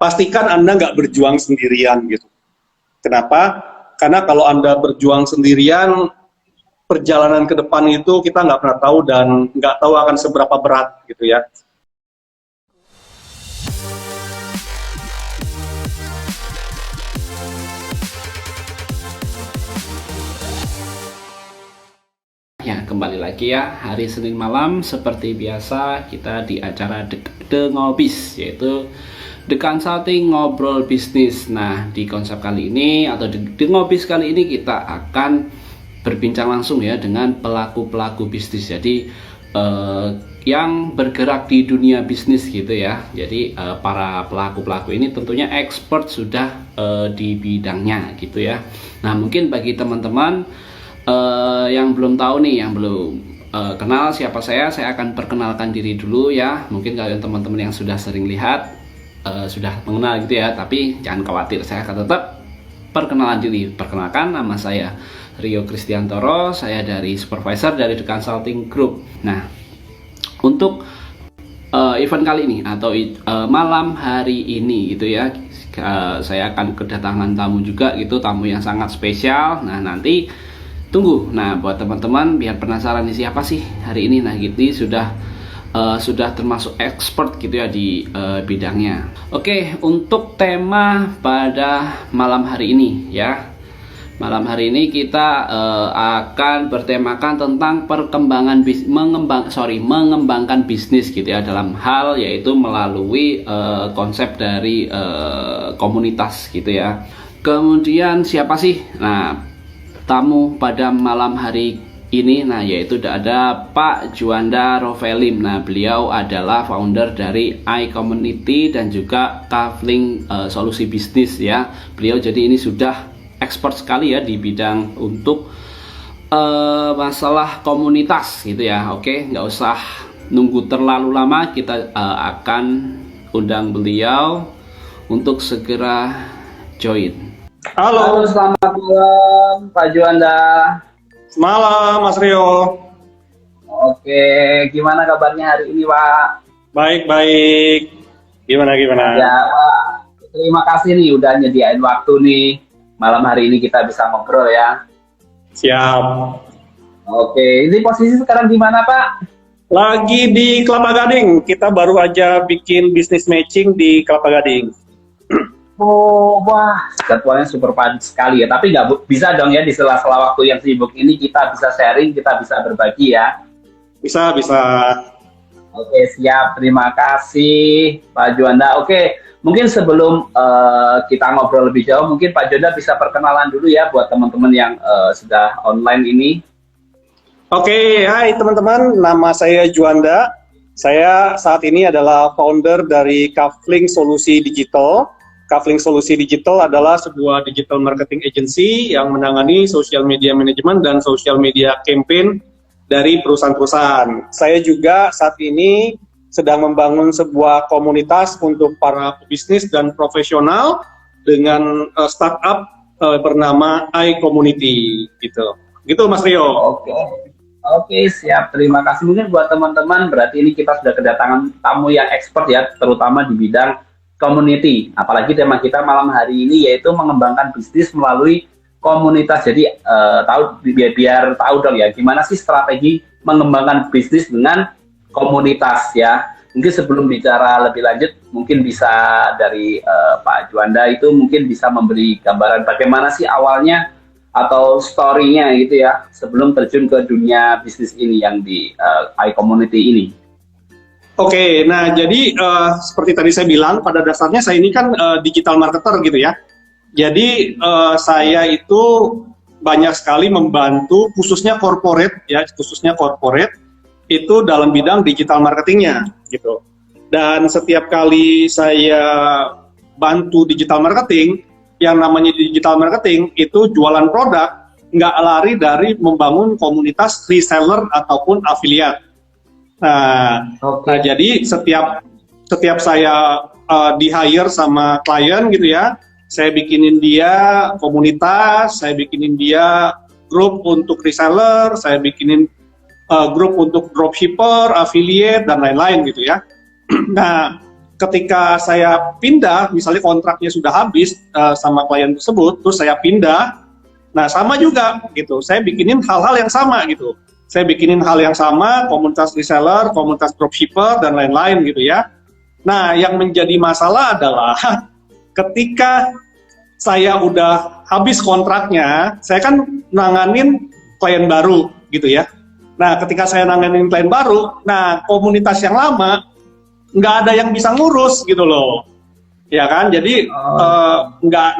pastikan Anda nggak berjuang sendirian gitu. Kenapa? Karena kalau Anda berjuang sendirian, perjalanan ke depan itu kita nggak pernah tahu dan nggak tahu akan seberapa berat gitu ya. Ya, kembali lagi ya, hari Senin malam seperti biasa kita di acara The Ngobis, yaitu The Consulting Ngobrol Bisnis. Nah, di konsep kali ini atau The Ngobis kali ini kita akan berbincang langsung ya dengan pelaku-pelaku bisnis. Jadi yang bergerak di dunia bisnis gitu ya. Jadi para pelaku-pelaku ini tentunya expert sudah di bidangnya gitu ya. Nah, mungkin bagi teman-teman yang belum tahu nih, yang belum kenal siapa saya akan perkenalkan diri dulu ya. Mungkin kalian teman-teman yang sudah sering lihat sudah mengenal gitu ya, tapi jangan khawatir, saya akan tetap perkenalan diri. Perkenalkan, nama saya Rio Kristiantoro, saya dari supervisor dari The Consulting Group. Nah, untuk event kali ini atau malam hari ini gitu ya, saya akan kedatangan tamu juga gitu, tamu yang sangat spesial. Nah, nanti tunggu. Nah, buat teman-teman biar penasaran nih siapa sih hari ini. Nah, gitu sudah termasuk expert gitu ya di bidangnya. Oke, untuk tema pada malam hari ini ya. Malam hari ini kita akan bertemakan tentang mengembangkan bisnis gitu ya, dalam hal yaitu melalui konsep dari komunitas gitu ya. Kemudian siapa sih? Nah, tamu pada malam hari ini, nah yaitu ada Pak Juanda Rovelim. Nah, beliau adalah founder dari iCommunity dan juga Kafling Solusi Bisnis ya. Beliau jadi ini sudah expert sekali ya di bidang untuk masalah komunitas gitu ya. Oke, nggak usah nunggu terlalu lama, kita akan undang beliau untuk segera join. Halo, selamat malam Pak Juanda. Malam Mas Rio. Oke, gimana kabarnya hari ini Pak? Baik. Gimana? Ya Pak, terima kasih nih udah nyediain waktu nih. Malam hari ini kita bisa ngobrol ya. Siap. Oke, ini posisi sekarang di mana Pak? Lagi di Kelapa Gading. Kita baru aja bikin business matching di Kelapa Gading. Oh, wah, jadwalnya super padat sekali ya. Tapi nggak bisa dong ya di sela-sela waktu yang sibuk ini kita bisa sharing, kita bisa berbagi ya. Bisa. Oke, siap. Terima kasih Pak Juanda. Oke, mungkin sebelum kita ngobrol lebih jauh, mungkin Pak Juanda bisa perkenalan dulu ya buat teman-teman yang sudah online ini. Oke, hai teman-teman. Nama saya Juanda. Saya saat ini adalah founder dari Kafling Solusi Digital. Kafling Solusi Digital adalah sebuah digital marketing agency yang menangani social media management dan social media campaign dari perusahaan-perusahaan. Saya juga saat ini sedang membangun sebuah komunitas untuk para pebisnis dan profesional dengan startup bernama iCommunity gitu. Gitu Mas Rio. Oke, siap. Terima kasih. Mungkin buat teman-teman, berarti ini kita sudah kedatangan tamu yang expert ya, terutama di bidang community. Apalagi tema kita malam hari ini yaitu mengembangkan bisnis melalui komunitas. Jadi biar tahu dong ya gimana sih strategi mengembangkan bisnis dengan komunitas ya. Mungkin sebelum bicara lebih lanjut, mungkin bisa dari Pak Juanda itu mungkin bisa memberi gambaran bagaimana sih awalnya atau story-nya gitu ya sebelum terjun ke dunia bisnis ini yang di iCommunity ini. Oke, nah jadi seperti tadi saya bilang, pada dasarnya saya ini kan digital marketer gitu ya. Jadi saya itu banyak sekali membantu khususnya corporate itu dalam bidang digital marketingnya gitu. Dan setiap kali saya bantu digital marketing, yang namanya digital marketing itu jualan produk, nggak lari dari membangun komunitas reseller ataupun affiliate. Nah, jadi setiap saya di hire sama klien gitu ya, saya bikinin dia komunitas, saya bikinin dia grup untuk reseller, saya bikinin grup untuk dropshipper, affiliate dan lain-lain gitu ya. Nah, ketika saya pindah, misalnya kontraknya sudah habis sama klien tersebut, terus saya pindah, nah sama juga gitu. Saya bikinin hal-hal yang sama gitu. Saya bikinin hal yang sama, komunitas reseller, komunitas dropshipper dan lain-lain gitu ya. Nah, yang menjadi masalah adalah ketika saya udah habis kontraknya, saya kan nanganin klien baru gitu ya. Nah, ketika saya nanganin klien baru, nah komunitas yang lama nggak ada yang bisa ngurus gitu loh, ya kan? Jadi nggak,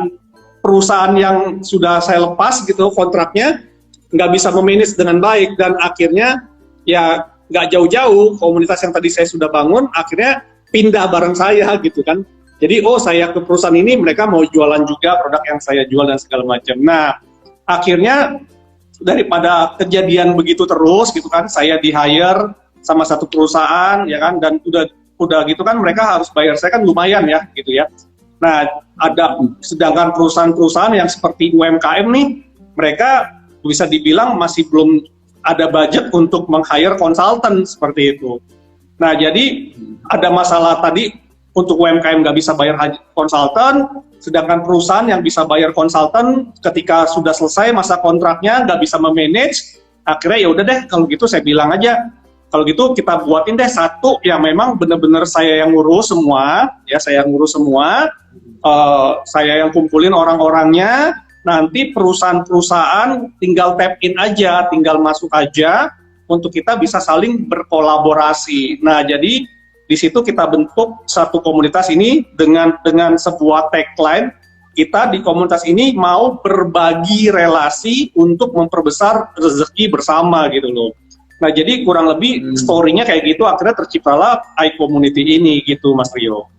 perusahaan yang sudah saya lepas gitu kontraknya nggak bisa memanage dengan baik, dan akhirnya ya nggak jauh-jauh komunitas yang tadi saya sudah bangun akhirnya pindah bareng saya gitu kan. Jadi saya ke perusahaan ini, mereka mau jualan juga produk yang saya jual dan segala macam. Nah, akhirnya daripada kejadian begitu terus gitu kan, saya di hire sama satu perusahaan ya kan, dan udah gitu kan mereka harus bayar saya kan lumayan ya gitu ya. Nah, sedangkan perusahaan-perusahaan yang seperti UMKM nih, mereka bisa dibilang masih belum ada budget untuk meng-hire konsultan seperti itu. Nah, jadi ada masalah tadi, untuk UMKM nggak bisa bayar konsultan, sedangkan perusahaan yang bisa bayar konsultan ketika sudah selesai masa kontraknya nggak bisa memanage, akhirnya ya udah deh kalau gitu saya bilang aja, kalau gitu kita buatin deh satu yang memang benar-benar saya yang ngurus semua, ya saya yang ngurus semua, saya yang kumpulin orang-orangnya, nanti perusahaan-perusahaan tinggal tap in aja, tinggal masuk aja, untuk kita bisa saling berkolaborasi. Nah, jadi di situ kita bentuk satu komunitas ini dengan sebuah tagline, kita di komunitas ini mau berbagi relasi untuk memperbesar rezeki bersama gitu loh. Nah, jadi kurang lebih story-nya kayak gitu, akhirnya terciptalah iCommunity ini gitu, Mas Rio.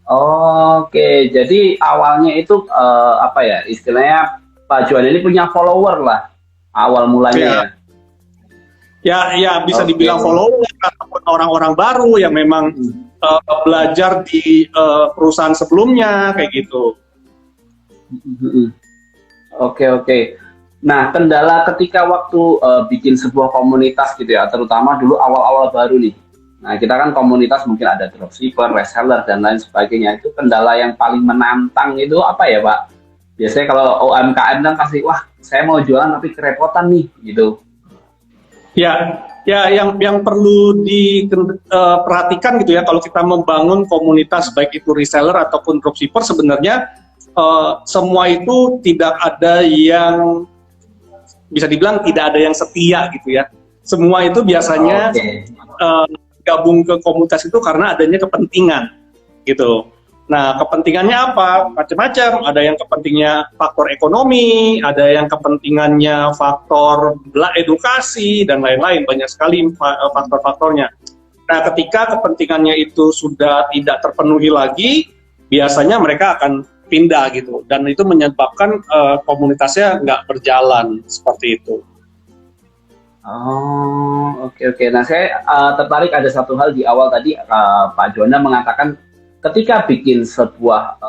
Oke, jadi awalnya itu apa ya, istilahnya Pak Juan ini punya follower lah awal mulanya ya. Ya bisa dibilang follower ataupun orang-orang baru yang memang belajar di perusahaan sebelumnya kayak gitu. Oke. Nah, kendala ketika waktu bikin sebuah komunitas gitu ya, terutama dulu awal-awal baru nih. Nah, kita kan komunitas mungkin ada dropshipper, reseller, dan lain sebagainya. Itu kendala yang paling menantang itu apa ya, Pak? Biasanya kalau UMKM kan pasti, wah, saya mau jualan tapi kerepotan nih, gitu. Ya yang perlu diperhatikan gitu ya, kalau kita membangun komunitas, baik itu reseller ataupun dropshipper, sebenarnya semua itu tidak ada yang, bisa dibilang tidak ada yang setia gitu ya. Semua itu biasanya gabung ke komunitas itu karena adanya kepentingan gitu. Nah, kepentingannya apa? Macam-macam. Ada yang kepentingannya faktor ekonomi, ada yang kepentingannya faktor edukasi, dan lain-lain. Banyak sekali faktor-faktornya. Nah, ketika kepentingannya itu sudah tidak terpenuhi lagi, biasanya mereka akan pindah gitu. Dan itu menyebabkan komunitasnya nggak berjalan seperti itu. Oke. Nah, saya tertarik ada satu hal di awal tadi, Pak Juanda mengatakan ketika bikin sebuah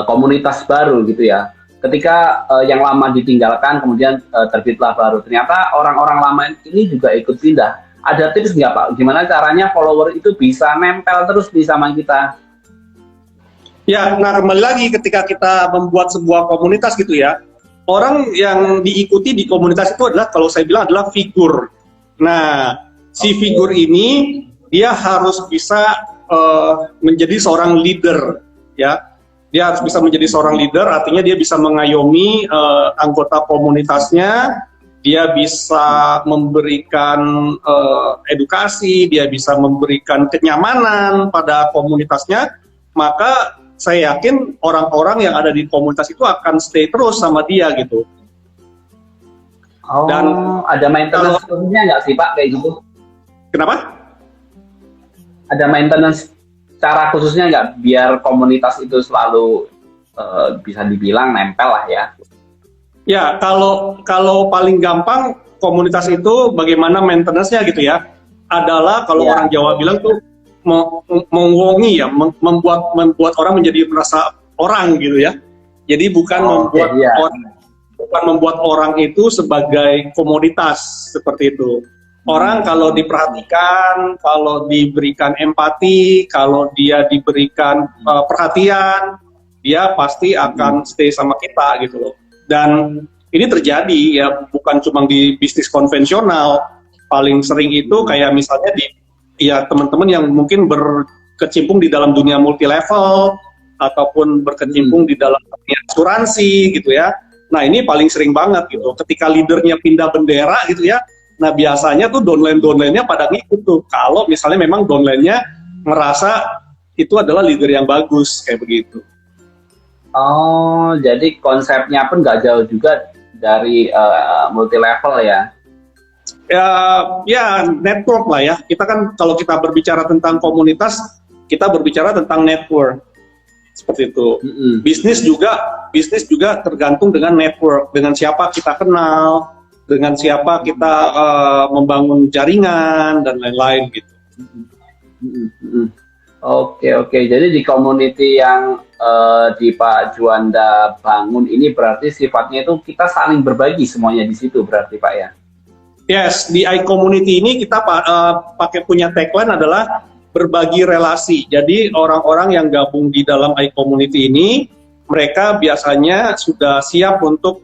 komunitas baru gitu ya, ketika yang lama ditinggalkan kemudian terbitlah baru, ternyata orang-orang lama ini juga ikut pindah. Ada tips nggak, Pak? Gimana caranya follower itu bisa nempel terus di sama kita? Ya, nah kembali lagi ketika kita membuat sebuah komunitas gitu ya, orang yang diikuti di komunitas itu adalah, kalau saya bilang, adalah figur. Nah, si figur ini dia harus bisa menjadi seorang leader, ya. Dia harus bisa menjadi seorang leader, artinya dia bisa mengayomi anggota komunitasnya, dia bisa memberikan edukasi, dia bisa memberikan kenyamanan pada komunitasnya, maka saya yakin orang-orang yang ada di komunitas itu akan stay terus sama dia gitu. Dan ada maintenance khususnya nggak sih, Pak, kayak gitu? Kenapa? Ada maintenance cara khususnya nggak biar komunitas itu selalu bisa dibilang nempel lah ya? Ya, kalau paling gampang komunitas itu bagaimana maintenance-nya gitu ya, adalah kalau orang Jawa bilang tuh mengwongi ya, membuat orang menjadi merasa orang gitu ya. Jadi bukan membuat orang itu sebagai komoditas seperti itu. Orang kalau diperhatikan, kalau diberikan empati, kalau dia diberikan perhatian, dia pasti akan stay sama kita gitu loh. Dan ini terjadi ya bukan cuma di bisnis konvensional, paling sering itu kayak misalnya di ya teman-teman yang mungkin berkecimpung di dalam dunia multi level ataupun berkecimpung di dalam dunia asuransi gitu ya. Nah ini paling sering banget gitu. Ketika leadernya pindah bendera gitu ya, nah biasanya tuh downline-nya pada ngikut tuh. Kalau misalnya memang downline-nya ngerasa itu adalah leader yang bagus kayak begitu. Oh, jadi konsepnya pun nggak jauh juga dari multi level ya. Ya network lah ya. Kita kan kalau kita berbicara tentang komunitas, kita berbicara tentang network. Seperti itu. Bisnis juga tergantung dengan network, dengan siapa kita kenal, dengan siapa kita membangun jaringan dan lain-lain gitu. Oke. Jadi di community yang di Pak Juanda bangun ini berarti sifatnya itu kita saling berbagi semuanya di situ berarti Pak ya? Yes, di iCommunity ini kita pakai punya tagline adalah berbagi relasi. Jadi orang-orang yang gabung di dalam iCommunity ini, mereka biasanya sudah siap untuk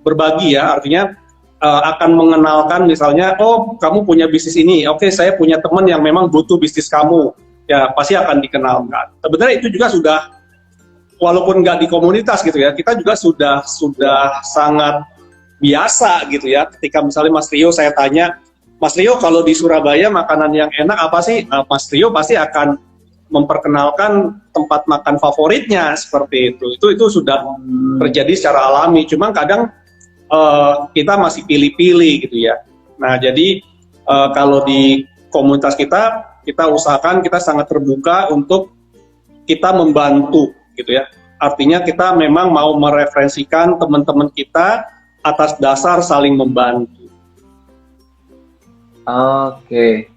berbagi ya, artinya akan mengenalkan misalnya, oh kamu punya bisnis ini, oke saya punya teman yang memang butuh bisnis kamu, ya pasti akan dikenalkan. Sebenarnya itu juga sudah, walaupun nggak di komunitas gitu ya, kita juga sudah sangat biasa gitu ya. Ketika misalnya Mas Rio saya tanya, Mas Rio kalau di Surabaya makanan yang enak apa sih? Mas Rio pasti akan memperkenalkan tempat makan favoritnya seperti itu. Itu sudah terjadi secara alami. Cuma kadang kita masih pilih-pilih gitu ya. Nah jadi kalau di komunitas kita usahakan kita sangat terbuka untuk kita membantu gitu ya. Artinya kita memang mau mereferensikan teman-teman kita atas dasar saling membantu. Oke.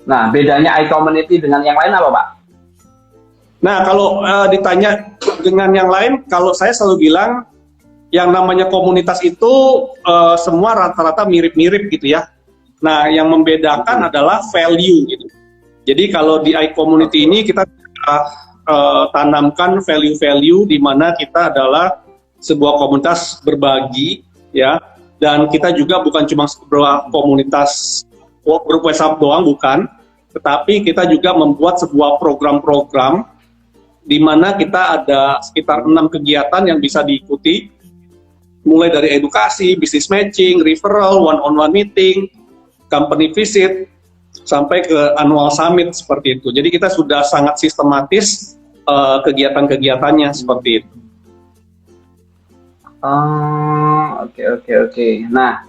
Nah, bedanya iCommunity dengan yang lain apa, Pak? Nah, kalau ditanya dengan yang lain, kalau saya selalu bilang, yang namanya komunitas itu semua rata-rata mirip-mirip gitu ya. Nah, yang membedakan adalah value gitu. Jadi kalau di iCommunity ini kita tanamkan value-value di mana kita adalah sebuah komunitas berbagi ya, dan kita juga bukan cuma sebuah komunitas grup WhatsApp doang, bukan, tetapi kita juga membuat sebuah program-program di mana kita ada sekitar 6 kegiatan yang bisa diikuti, mulai dari edukasi, business matching, referral, one-on-one meeting, company visit, sampai ke annual summit seperti itu. Jadi kita sudah sangat sistematis kegiatan-kegiatannya seperti itu. Oke. Nah,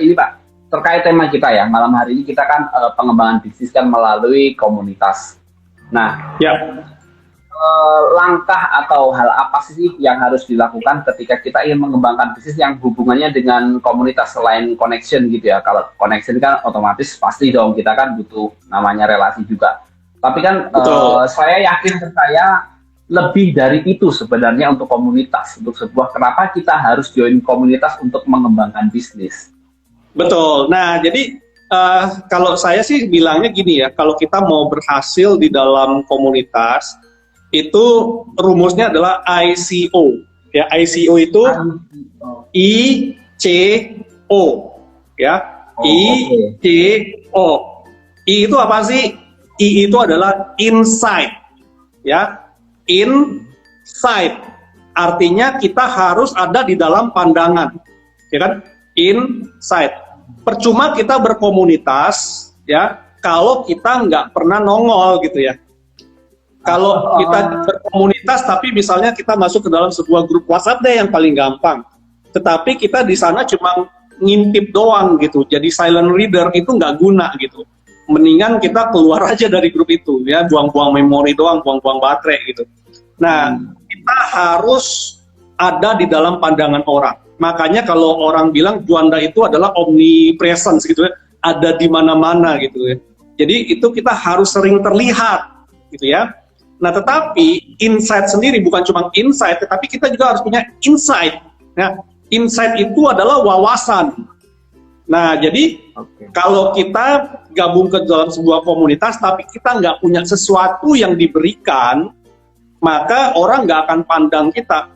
ini Pak, terkait tema kita ya, malam hari ini kita kan pengembangan bisnis kan melalui komunitas. Nah, ya. Langkah atau hal apa sih yang harus dilakukan ketika kita ingin mengembangkan bisnis yang hubungannya dengan komunitas selain connection gitu ya? Kalau connection kan otomatis pasti dong kita kan butuh namanya relasi juga. Tapi kan saya yakin percaya lebih dari itu sebenarnya untuk komunitas, untuk sebuah kenapa kita harus join komunitas untuk mengembangkan bisnis. Betul. Nah, jadi kalau saya sih bilangnya gini ya, kalau kita mau berhasil di dalam komunitas, itu rumusnya adalah ICO. Ya, ICO itu ICO. Ya, ICO. I itu apa sih? I itu adalah insight. Ya. Insight, artinya kita harus ada di dalam pandangan, ya kan? Insight. Percuma kita berkomunitas, ya, kalau kita nggak pernah nongol gitu ya. Kalau kita berkomunitas, tapi misalnya kita masuk ke dalam sebuah grup WhatsApp deh yang paling gampang, tetapi kita di sana cuma ngintip doang gitu, jadi silent reader itu nggak guna gitu. Mendingan kita keluar aja dari grup itu ya, buang-buang memori doang, buang-buang baterai gitu. Nah, kita harus ada di dalam pandangan orang. Makanya kalau orang bilang Juanda itu adalah omnipresence gitu ya, ada di mana-mana gitu ya. Jadi itu kita harus sering terlihat gitu ya. Nah, tetapi insight sendiri bukan cuma insight, tetapi kita juga harus punya insight. Ya, insight itu adalah wawasan. Nah, jadi Oke. kalau kita gabung ke dalam sebuah komunitas tapi kita nggak punya sesuatu yang diberikan, maka orang nggak akan pandang kita.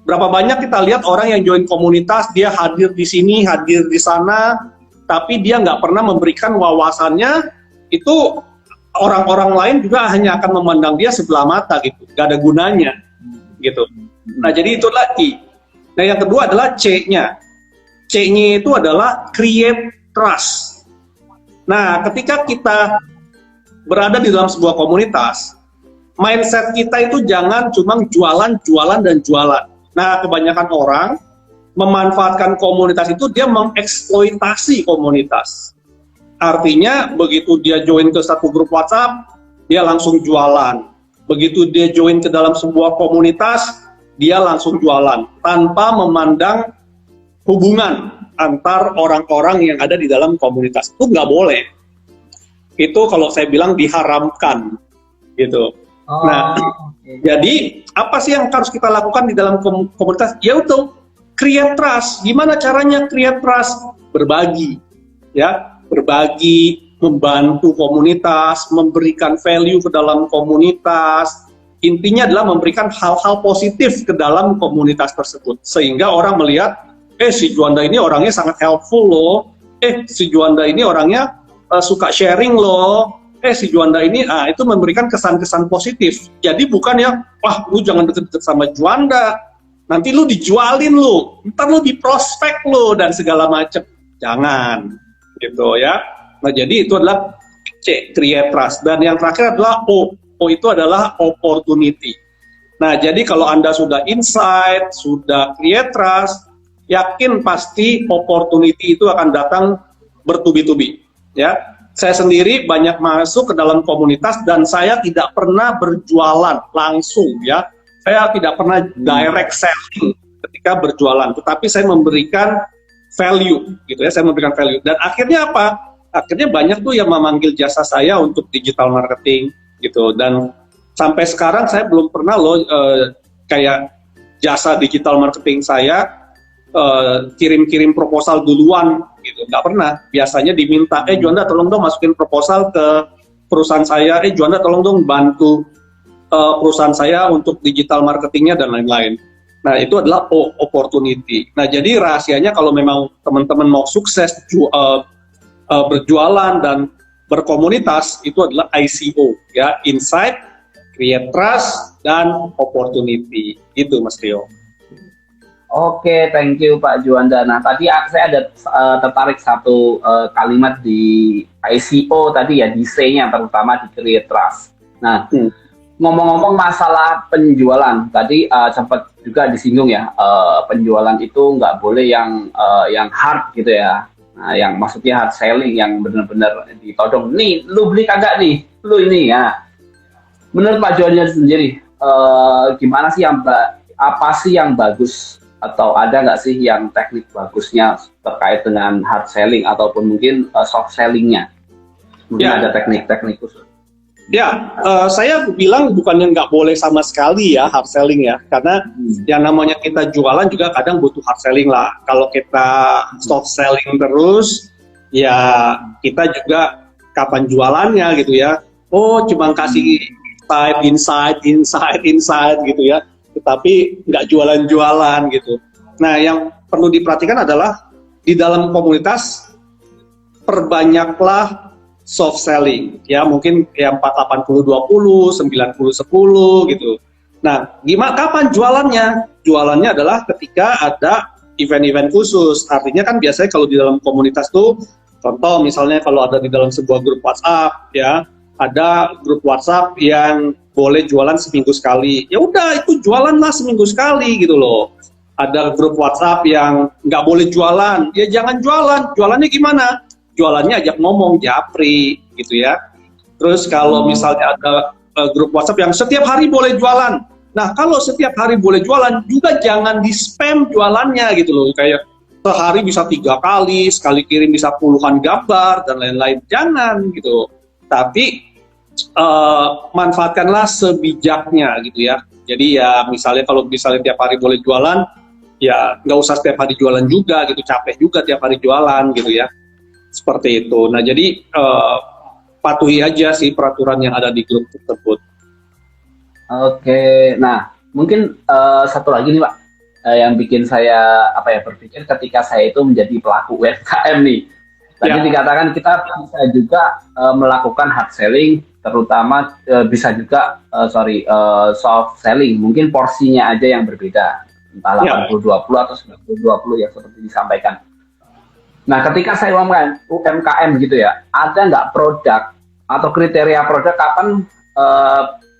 Berapa banyak kita lihat orang yang join komunitas, dia hadir di sini, hadir di sana, tapi dia nggak pernah memberikan wawasannya, itu orang-orang lain juga hanya akan memandang dia sebelah mata gitu, nggak ada gunanya gitu. Nah, jadi itu lagi. Nah, yang kedua adalah C-nya. C-nya itu adalah create trust. Nah, ketika kita berada di dalam sebuah komunitas, mindset kita itu jangan cuma jualan, jualan, dan jualan. Nah, kebanyakan orang memanfaatkan komunitas itu, dia mengeksploitasi komunitas. Artinya, begitu dia join ke satu grup WhatsApp, dia langsung jualan. Begitu dia join ke dalam sebuah komunitas, dia langsung jualan, tanpa memandang hubungan antar orang-orang yang ada di dalam komunitas. Itu nggak boleh. Itu kalau saya bilang diharamkan, gitu. Nah, jadi apa sih yang harus kita lakukan di dalam komunitas? Yaitu create trust. Gimana caranya create trust? Berbagi, ya, berbagi, membantu komunitas, memberikan value ke dalam komunitas. Intinya adalah memberikan hal-hal positif ke dalam komunitas tersebut, sehingga orang melihat, si Juanda ini orangnya sangat helpful loh. Si Juanda ini orangnya suka sharing loh. Si Juanda ini, itu memberikan kesan-kesan positif. Jadi bukan ya, wah lu jangan deket-deket sama Juanda, nanti lu dijualin lu, ntar lu diprospek lu, dan segala macam. Jangan, gitu ya. Nah, jadi itu adalah C, create trust. Dan yang terakhir adalah O. O itu adalah opportunity. Nah, jadi kalau Anda sudah insight, sudah create trust, yakin pasti opportunity itu akan datang bertubi-tubi, ya. Saya sendiri banyak masuk ke dalam komunitas dan saya tidak pernah berjualan langsung, ya. Saya tidak pernah direct selling ketika berjualan, tetapi saya memberikan value, gitu ya. Saya memberikan value, dan akhirnya apa? Akhirnya banyak tuh yang memanggil jasa saya untuk digital marketing, gitu. Dan sampai sekarang saya belum pernah loh kayak jasa digital marketing saya kirim-kirim proposal duluan, gitu. Nggak pernah. Biasanya diminta, Juanda tolong dong masukin proposal ke perusahaan saya, Juanda tolong dong bantu perusahaan saya untuk digital marketingnya dan lain-lain. Nah, itu adalah opportunity. Nah, jadi rahasianya kalau memang teman-teman mau sukses berjualan dan berkomunitas, itu adalah ICO, ya, insight, create trust, dan opportunity. Itu, Mas Rio. Oke, thank you Pak Juanda. Nah, tadi saya ada tertarik satu kalimat di ICO tadi ya, di C-nya terutama di create trust. Nah, ngomong-ngomong masalah penjualan, tadi sempat juga disinggung ya, penjualan itu nggak boleh yang hard gitu ya. Nah, yang maksudnya hard selling, yang benar-benar ditodong. Nih, lu beli kagak nih? Lu ini ya. Menurut Pak Juanda sendiri, gimana sih apa sih yang bagus? Atau ada nggak sih yang teknik bagusnya terkait dengan hard selling ataupun mungkin soft sellingnya? Mungkin ada teknik-teknik khusus. Ya, saya bilang bukannya nggak boleh sama sekali ya hard selling ya, karena yang namanya kita jualan juga kadang butuh hard selling lah. Kalau kita soft selling terus, ya kita juga kapan jualannya gitu ya. Oh, cuma kasih insight gitu ya, tetapi nggak jualan-jualan gitu. Nah, yang perlu diperhatikan adalah di dalam komunitas perbanyaklah soft selling, ya mungkin ya 40-80, 90-10 gitu. Nah, kapan jualannya? Jualannya adalah ketika ada event-event khusus. Artinya kan biasanya kalau di dalam komunitas tuh, contoh misalnya kalau ada di dalam sebuah grup WhatsApp, ya ada grup WhatsApp yang boleh jualan seminggu sekali. Ya udah, itu jualanlah seminggu sekali gitu loh. Ada grup WhatsApp yang nggak boleh jualan, ya jangan jualan. Jualannya gimana? Jualannya ajak ngomong, japri gitu ya. Terus kalau misalnya ada grup WhatsApp yang setiap hari boleh jualan. Nah, kalau setiap hari boleh jualan, juga jangan di-spam jualannya gitu loh. Kayak sehari bisa 3 kali, sekali kirim bisa puluhan gambar, dan lain-lain. Jangan gitu. Tapi manfaatkanlah sebijaknya gitu ya. Jadi ya misalnya kalau misalnya tiap hari boleh jualan, ya nggak usah setiap hari jualan juga gitu, capek juga tiap hari jualan gitu ya, seperti itu. Nah jadi patuhi aja sih peraturan yang ada di grup tersebut. Oke, nah mungkin satu lagi nih Pak, yang bikin saya berpikir ketika saya itu menjadi pelaku UMKM nih. Tadi Ya. dikatakan kita bisa juga melakukan hard selling, terutama bisa juga soft selling. Mungkin porsinya aja yang berbeda, entah Ya. 80-20 atau 90-20 ya seperti disampaikan. Nah, ketika saya UMKM gitu ya, ada nggak produk atau kriteria produk kapan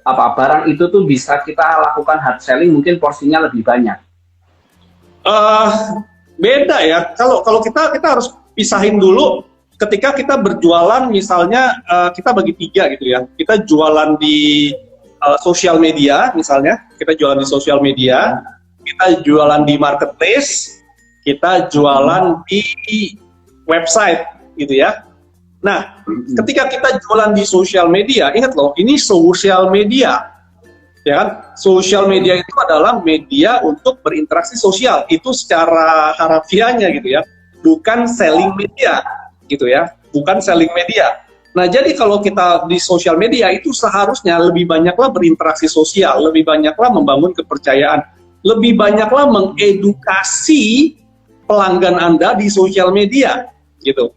barang itu tuh bisa kita lakukan hard selling, mungkin porsinya lebih banyak? Beda ya. Kalau kita harus pisahin dulu. Ketika kita berjualan, misalnya kita bagi tiga gitu ya. Kita jualan di sosial media, misalnya kita jualan di sosial media, kita jualan di marketplace, kita jualan di website gitu ya. Nah, ketika kita jualan di sosial media, ingat loh, ini sosial media, ya kan? Sosial media itu adalah media untuk berinteraksi sosial, itu secara harafiahnya gitu ya, bukan selling media, gitu ya, bukan selling media. Nah, jadi kalau kita di sosial media itu seharusnya lebih banyaklah berinteraksi sosial, lebih banyaklah membangun kepercayaan, lebih banyaklah mengedukasi pelanggan Anda di sosial media, gitu.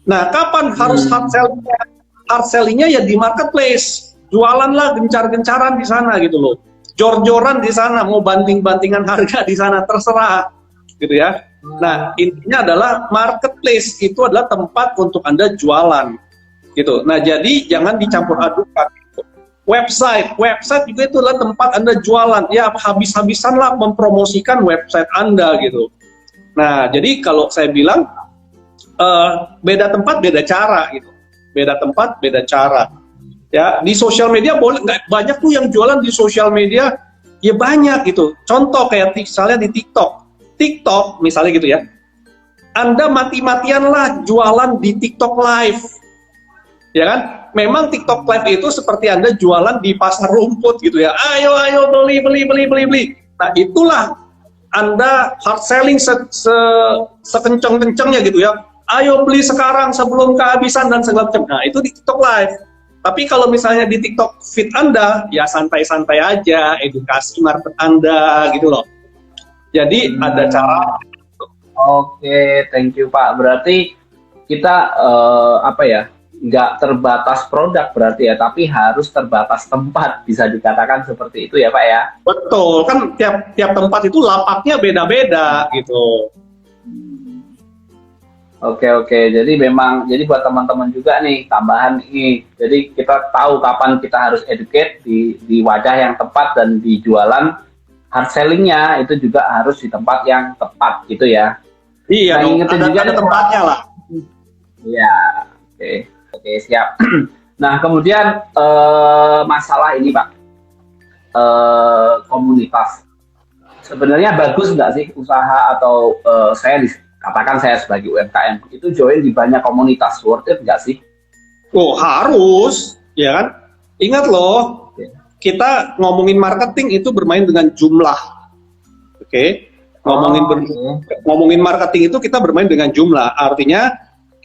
Nah, kapan harus hard selling-nya? Hard selling-nya ya di marketplace. Jualanlah gencar-gencaran di sana gitu loh. Jor-joran di sana, mau banting-bantingan harga di sana, terserah gitu ya. Nah, intinya adalah marketplace itu adalah tempat untuk Anda jualan gitu. Nah, jadi jangan dicampur adukan. Website juga itu adalah tempat Anda jualan. Ya, habis-habisanlah mempromosikan website Anda gitu. Nah, jadi kalau saya bilang beda tempat beda cara gitu, beda tempat beda cara ya. Di sosial media boleh nggak, banyak tuh yang jualan di sosial media ya, banyak gitu. Contoh kayak misalnya di TikTok misalnya gitu ya, Anda mati-matianlah jualan di TikTok Live, ya kan? Memang TikTok Live itu seperti Anda jualan di pasar rumput gitu ya, ayo beli. Nah, itulah Anda hard selling sekenceng-kencengnya gitu ya. Ayo beli sekarang sebelum kehabisan dan segala macam. Nah, itu di TikTok Live. Tapi kalau misalnya di TikTok feed Anda, ya santai-santai aja, edukasi market Anda gitu loh. Jadi ada cara. Oke, thank you Pak. Berarti kita nggak terbatas produk berarti ya, tapi harus terbatas tempat, bisa dikatakan seperti itu ya Pak ya? Betul, kan tiap tempat itu lapaknya beda-beda gitu. Oke. Jadi buat teman-teman juga nih, tambahan nih. Jadi kita tahu kapan kita harus educate di wadah yang tepat, dan di jualan hard selling-nya itu juga harus di tempat yang tepat gitu ya. Iya, Nah, ada tempatnya lah. Iya, oke, siap. Nah, kemudian masalah ini Pak, komunitas. Sebenarnya bagus nggak sih usaha atau katakan saya sebagai UMKM itu join di banyak komunitas, worth it nggak sih? Oh, harus, ya kan? Ingat loh, kita ngomongin marketing itu bermain dengan jumlah. Oke? Ngomongin marketing itu kita bermain dengan jumlah. Artinya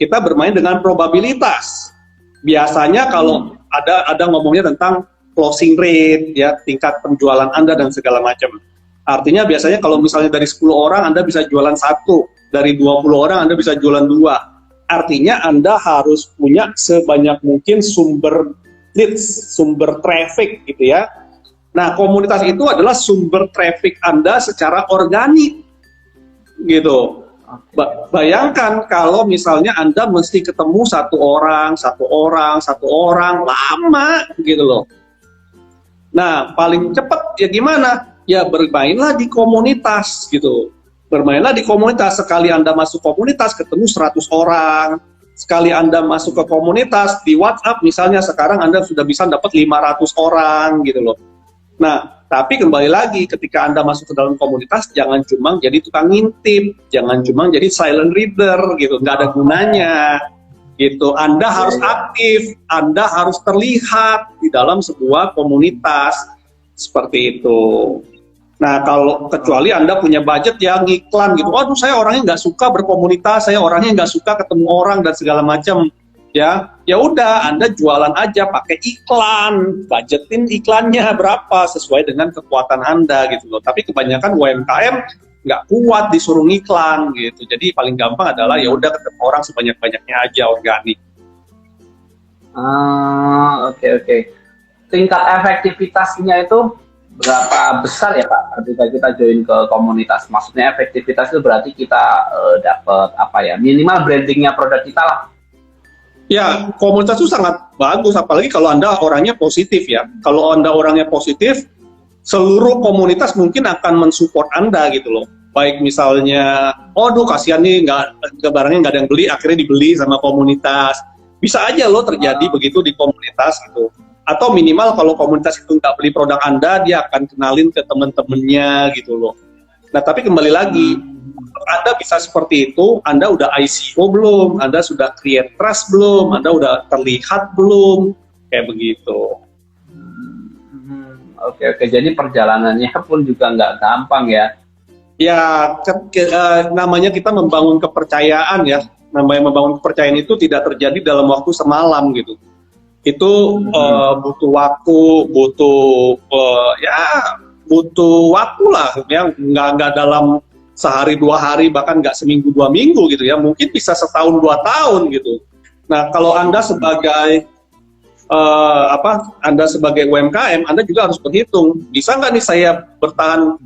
kita bermain dengan probabilitas. Biasanya kalau ada ngomongnya tentang closing rate, ya, tingkat penjualan Anda dan segala macam. Artinya biasanya kalau misalnya dari 10 orang Anda bisa jualan 1, dari 20 orang Anda bisa jualan 2. Artinya Anda harus punya sebanyak mungkin sumber leads, sumber traffic gitu ya. Nah, komunitas itu adalah sumber traffic Anda secara organik gitu. Bayangkan kalau misalnya Anda mesti ketemu satu orang, lama gitu loh. Nah, paling cepat ya gimana? Ya bermainlah di komunitas gitu. Bermainlah di komunitas. Sekali Anda masuk komunitas ketemu 100 orang. Sekali Anda masuk ke komunitas di WhatsApp misalnya, sekarang Anda sudah bisa dapat 500 orang gitu loh. Nah, tapi kembali lagi ketika Anda masuk ke dalam komunitas, jangan cuma jadi tukang ngintip, jangan cuma jadi silent reader gitu, nggak ada gunanya gitu. Anda harus aktif, Anda harus terlihat di dalam sebuah komunitas seperti itu. Nah, kalau kecuali Anda punya budget yang iklan gitu, waduh saya orangnya nggak suka berkomunitas, saya orangnya nggak suka ketemu orang dan segala macam, ya udah Anda jualan aja pakai iklan, budgetin iklannya berapa sesuai dengan kekuatan Anda gitu loh. Tapi kebanyakan UMKM nggak kuat disuruh iklan gitu, jadi paling gampang adalah ya udah ketemu orang sebanyak-banyaknya aja organik. Oke. Tingkat efektivitasnya itu berapa besar ya Pak ketika kita join ke komunitas? Maksudnya efektivitas itu berarti kita dapat apa ya, minimal brandingnya produk kita lah. Ya, komunitas itu sangat bagus, apalagi kalau Anda orangnya positif ya. Kalau Anda orangnya positif, seluruh komunitas mungkin akan mensupport Anda gitu loh. Baik misalnya, aduh kasihan nih, barangnya nggak ada yang beli, akhirnya dibeli sama komunitas. Bisa aja loh terjadi begitu di komunitas gitu. Atau minimal kalau komunitas itu nggak beli produk Anda, dia akan kenalin ke teman-temannya gitu loh. Nah, tapi kembali lagi, Anda bisa seperti itu, Anda udah ICO belum? Anda sudah create trust belum? Anda udah terlihat belum? Kayak begitu. Oke. Jadi perjalanannya pun juga nggak gampang ya. Ya, namanya kita membangun kepercayaan ya. Namanya membangun kepercayaan itu tidak terjadi dalam waktu semalam gitu. Itu butuh waktu, butuh waktu lah ya, nggak dalam sehari 2 hari, bahkan nggak seminggu 2 minggu gitu ya, mungkin bisa setahun 2 tahun gitu. Nah, kalau Anda sebagai Anda sebagai UMKM, Anda juga harus berhitung, bisa nggak nih saya bertahan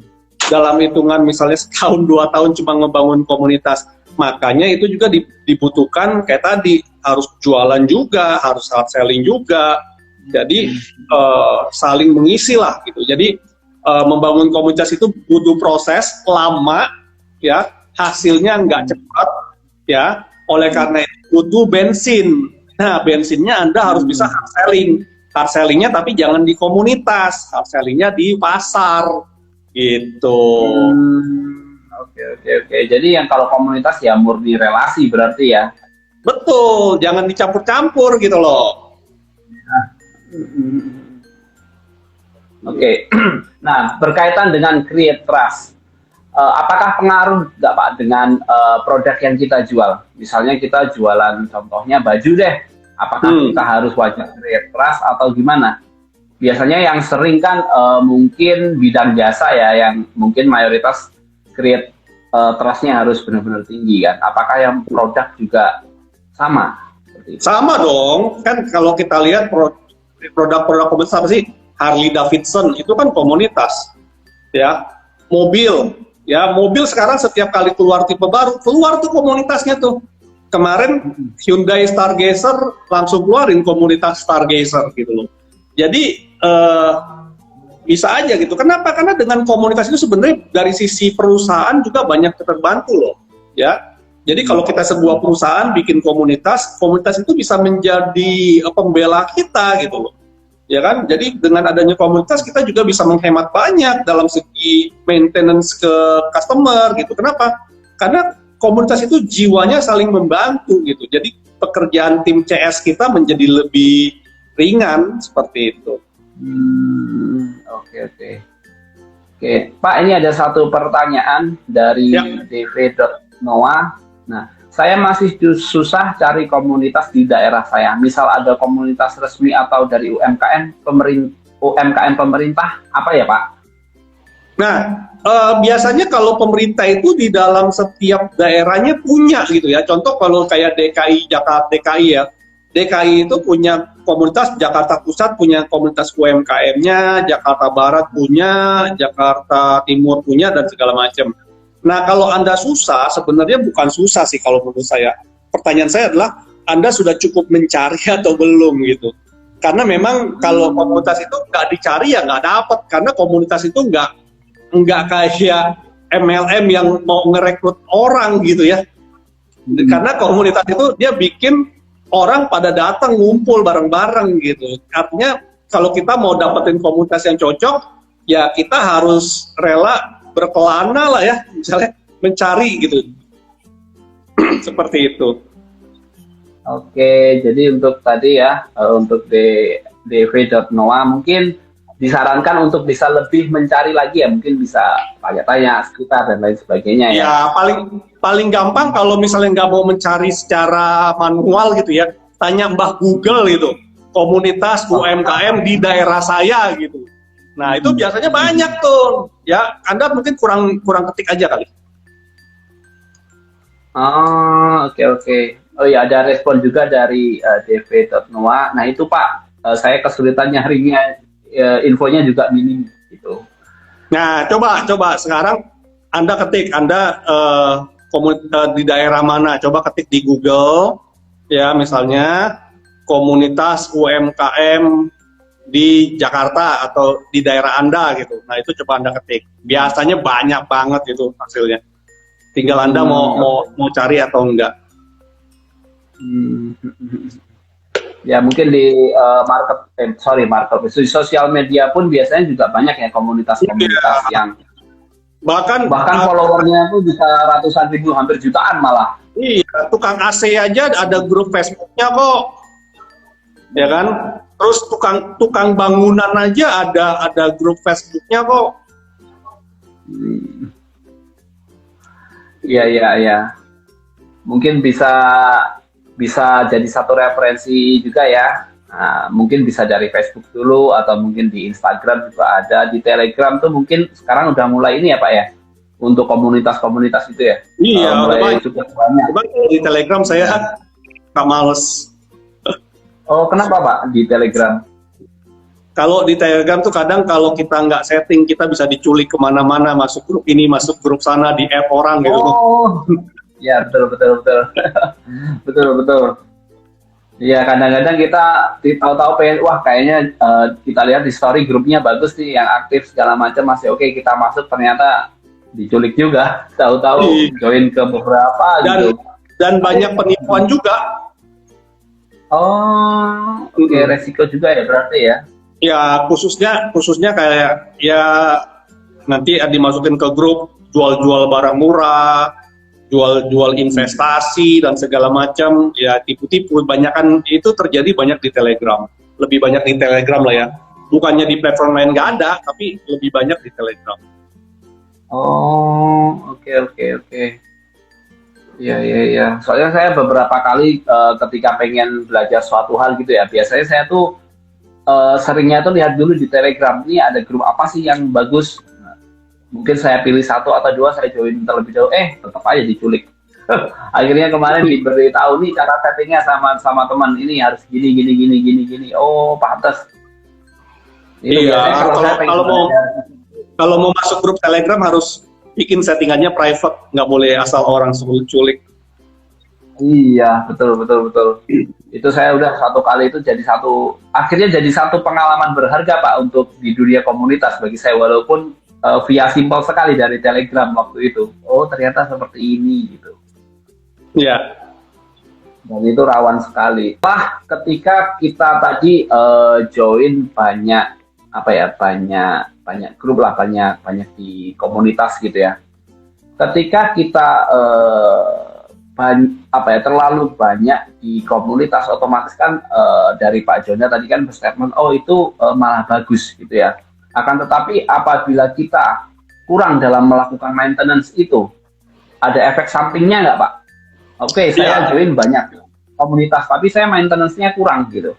dalam hitungan misalnya setahun 2 tahun cuma ngebangun komunitas. Makanya itu juga dibutuhkan kayak tadi, harus jualan juga, harus hard selling juga. Jadi saling mengisi lah gitu. Jadi membangun komunitas itu butuh proses lama ya, hasilnya nggak cepat ya. Oleh karena itu butuh bensin. Nah, bensinnya Anda harus bisa hard selling. Hard sellingnya tapi jangan di komunitas, hard sellingnya di pasar gitu. Oke. Jadi yang kalau komunitas ya murni relasi berarti ya. Betul, jangan dicampur-campur gitu loh. Oke. Nah, berkaitan dengan create trust, apakah pengaruh nggak Pak dengan produk yang kita jual? Misalnya kita jualan contohnya baju deh, apakah kita harus wajib create trust atau gimana? Biasanya yang sering kan mungkin bidang jasa ya, yang mungkin mayoritas create trust-nya harus benar-benar tinggi kan. Apakah yang produk juga sama? Sama dong, kan kalau kita lihat produk-produk komunitas apa sih? Harley Davidson itu kan komunitas, ya. Mobil sekarang setiap kali keluar tipe baru, keluar tuh komunitasnya tuh. Kemarin Hyundai Stargazer langsung keluarin komunitas Stargazer gitu loh. Jadi bisa aja gitu. Kenapa? Karena dengan komunitas itu sebenarnya dari sisi perusahaan juga banyak terbantu loh, ya. Jadi kalau kita sebuah perusahaan bikin komunitas itu bisa menjadi pembela kita gitu loh, ya kan. Jadi dengan adanya komunitas kita juga bisa menghemat banyak dalam segi maintenance ke customer gitu. Kenapa? Karena komunitas itu jiwanya saling membantu gitu. Jadi pekerjaan tim CS kita menjadi lebih ringan seperti itu. Oke, Pak, ini ada satu pertanyaan dari dv.noah. Nah, saya masih susah cari komunitas di daerah saya. Misal ada komunitas resmi atau dari UMKM pemerintah, apa ya Pak? Nah, biasanya kalau pemerintah itu di dalam setiap daerahnya punya gitu ya. Contoh kalau kayak DKI ya. DKI itu punya komunitas, Jakarta Pusat punya komunitas UMKM-nya, Jakarta Barat punya, Jakarta Timur punya, dan segala macam. Nah, kalau Anda susah, sebenarnya bukan susah sih kalau menurut saya. Pertanyaan saya adalah, Anda sudah cukup mencari atau belum gitu. Karena memang kalau komunitas itu nggak dicari ya nggak dapat. Karena komunitas itu nggak kayak MLM yang mau ngerekrut orang gitu ya. Karena komunitas itu dia bikin orang pada datang ngumpul bareng-bareng gitu. Artinya kalau kita mau dapetin komunitas yang cocok, ya kita harus rela berkelana lah ya, misalnya mencari gitu. Seperti itu. Oke, jadi untuk tadi ya, untuk dv.noah mungkin disarankan untuk bisa lebih mencari lagi ya, mungkin bisa tanya-tanya sekitar dan lain sebagainya ya. Ya paling paling gampang kalau misalnya nggak mau mencari secara manual gitu ya, tanya Mbah Google gitu, komunitas UMKM di daerah saya gitu. Nah itu biasanya banyak tuh. Ya Anda mungkin kurang ketik aja kali. Oh, oke oke. Oh ya, ada respon juga dari dv.noa. Nah itu Pak, saya kesulitan nyarinya, infonya juga minim gitu. Nah coba sekarang Anda ketik Anda di daerah mana? Coba ketik di Google ya misalnya komunitas UMKM di Jakarta atau di daerah Anda gitu. Nah itu coba Anda ketik. Biasanya banyak banget itu hasilnya. Tinggal Anda mau cari atau enggak. Ya mungkin di market di sosial media pun biasanya juga banyak ya komunitas-komunitas yang Bahkan followernya tuh bisa ratusan ribu, hampir jutaan malah. iya, tukang AC aja ada grup Facebooknya kok. Ya kan? Terus tukang bangunan aja ada grup Facebooknya kok. Iya iya iya. Mungkin bisa jadi satu referensi juga ya. Nah, mungkin bisa dari Facebook dulu atau mungkin di Instagram juga ada, di Telegram tuh mungkin sekarang udah mulai ini ya Pak ya, untuk komunitas-komunitas itu ya. Iya, mulai cukup banyak. Di Telegram saya nggak males. Oh kenapa Pak di Telegram? Kalau di Telegram tuh kadang kalau kita nggak setting, kita bisa diculik kemana-mana, masuk grup ini, masuk grup sana, di app orang gitu. Oh, ya betul. betul. Iya kadang-kadang kita tahu-tahu pengen, wah kayaknya kita lihat di story grupnya bagus nih, yang aktif segala macam masih oke, kita masuk ternyata diculik juga, tahu-tahu join ke beberapa gitu. Dan banyak penipuan juga. Oh, oke, resiko juga ya berarti ya. Ya khususnya kayak ya nanti dimasukin ke grup jual barang murah, jual investasi dan segala macam, ya tipu-tipu. Banyakan itu terjadi banyak di Telegram, lebih banyak di Telegram lah ya. Bukannya di platform lain nggak ada, tapi lebih banyak di Telegram. Oh, oke. Iya. Soalnya saya beberapa kali ketika pengen belajar suatu hal gitu ya, biasanya saya tuh seringnya tuh lihat dulu di Telegram, ini ada grup apa sih yang bagus. Mungkin saya pilih satu atau dua, saya join terlebih dahulu, tetap aja diculik. Akhirnya kemarin diberitahu nih cara settingnya sama teman, ini harus gini. Oh, pantas. Iya, kalau mau masuk grup Telegram harus bikin settingannya private, nggak boleh asal orang suruh culik. Iya, betul. Itu saya udah satu kali itu akhirnya jadi satu pengalaman berharga Pak untuk di dunia komunitas bagi saya, walaupun via simpel sekali dari Telegram waktu itu. Oh, ternyata seperti ini gitu. Iya. Dan itu rawan sekali. Ketika kita tadi join banyak grup lah, banyak di komunitas gitu ya. Ketika kita terlalu banyak di komunitas, otomatis kan dari Pak Jonda tadi kan berstatement, itu malah bagus gitu ya. Akan tetapi apabila kita kurang dalam melakukan maintenance itu, ada efek sampingnya nggak Pak? Oke, saya join banyak komunitas, tapi saya maintenance-nya kurang gitu.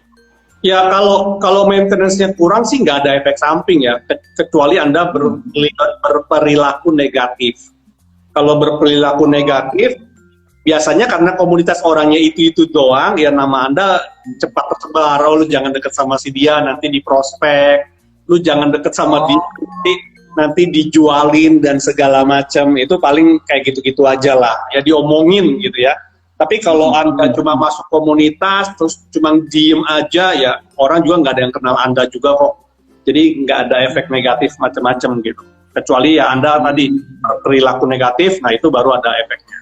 Ya kalau maintenance-nya kurang sih nggak ada efek samping ya, kecuali Anda berperilaku negatif. Kalau berperilaku negatif, biasanya karena komunitas orangnya itu doang, ya nama Anda cepat tersebar. Oh, lu jangan deket sama si dia, nanti di prospek. Lu jangan deket sama dia, nanti dijualin dan segala macam. Itu paling kayak gitu-gitu aja lah. Ya diomongin gitu ya. Tapi kalau Anda cuma masuk komunitas, terus cuma diem aja, ya orang juga nggak ada yang kenal Anda juga kok. Jadi nggak ada efek negatif macam-macam gitu. Kecuali ya Anda tadi perilaku negatif, nah itu baru ada efeknya.